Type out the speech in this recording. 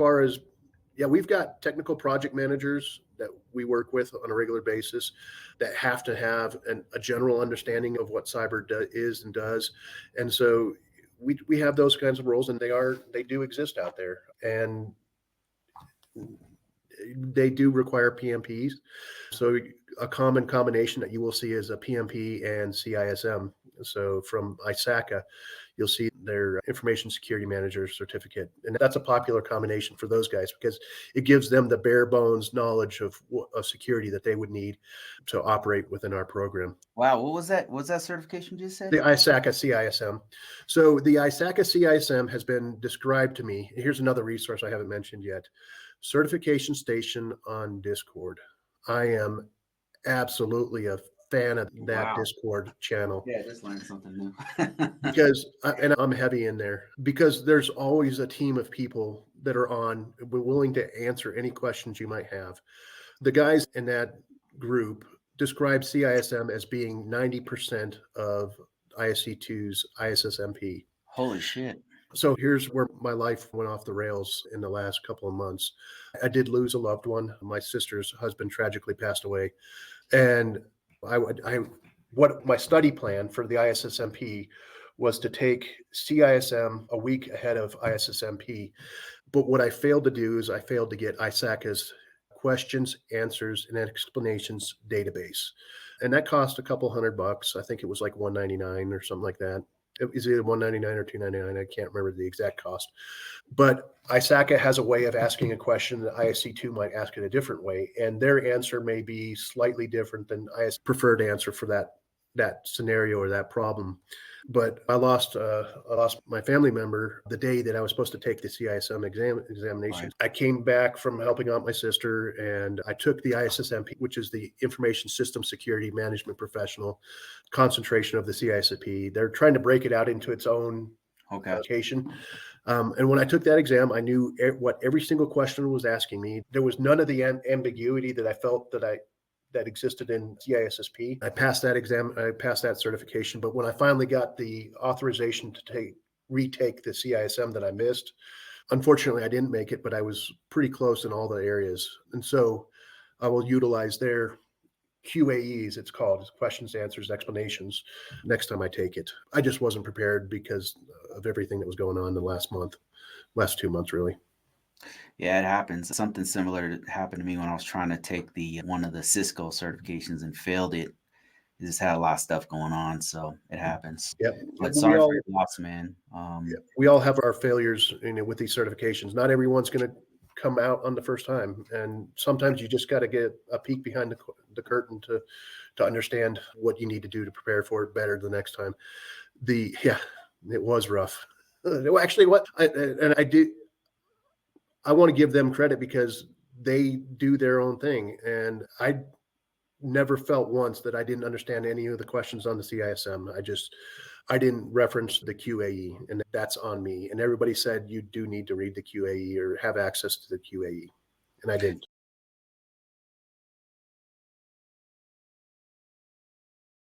Far as, yeah, we've got technical project managers that we work with on a regular basis that have to have a general understanding of what cyber is and does. And so we have those kinds of roles, and they do exist out there. And they do require PMPs. So a common combination that you will see is a PMP and CISM. So from ISACA, you'll see their information security manager certificate. And that's a popular combination for those guys because it gives them the bare bones knowledge of security that they would need to operate within our program. Wow. What was that? What was that certification you just said? The ISACA CISM. So the ISACA CISM has been described to me. Here's another resource I haven't mentioned yet. Certification Station on Discord. I am absolutely a fan of that Discord channel. Yeah, I just learned something new. And I'm heavy in there because there's always a team of people that are on, willing to answer any questions you might have. The guys in that group describe CISM as being 90% of ISC2's ISSMP. Holy shit. So here's where my life went off the rails in the last couple of months. I did lose a loved one. My sister's husband tragically passed away. And what my study plan for the ISSMP was to take CISM a week ahead of ISSMP. But what I failed to do is I failed to get ISACA's questions, answers, and explanations database. And that cost a couple $100. I think it was like $199 or something like that. It was either $199 or $299. I can't remember the exact cost. But ISACA has a way of asking a question that ISC2 might ask it a different way. And their answer may be slightly different than ISC's preferred answer for that scenario or that problem. But I lost my family member the day that I was supposed to take the CISM examination. Right. I came back from helping out my sister, and I took the ISSMP, which is the Information System Security Management Professional concentration of the CISP. They're trying to break it out into its own location. And when I took that exam, I knew what every single question was asking me. There was none of the ambiguity that I felt that existed in CISSP. I passed that exam, I passed that certification, but when I finally got the authorization to retake the CISM that I missed, unfortunately I didn't make it, but I was pretty close in all the areas. And so I will utilize their QAEs, it's called, questions, answers, explanations, next time I take it. I just wasn't prepared because of everything that was going on in the last 2 months, really. Yeah, it happens. Something similar happened to me when I was trying to take one of the Cisco certifications and failed it. I just had a lot of stuff going on, so it happens. Yep. But sorry for your loss, man. We all have our failures, with these certifications. Not everyone's going to come out on the first time, and sometimes you just got to get a peek behind the curtain to understand what you need to do to prepare for it better the next time. It was rough. Actually, I want to give them credit because they do their own thing. And I never felt once that I didn't understand any of the questions on the CISM. I didn't reference the QAE, and that's on me. And everybody said you do need to read the QAE or have access to the QAE. And I didn't.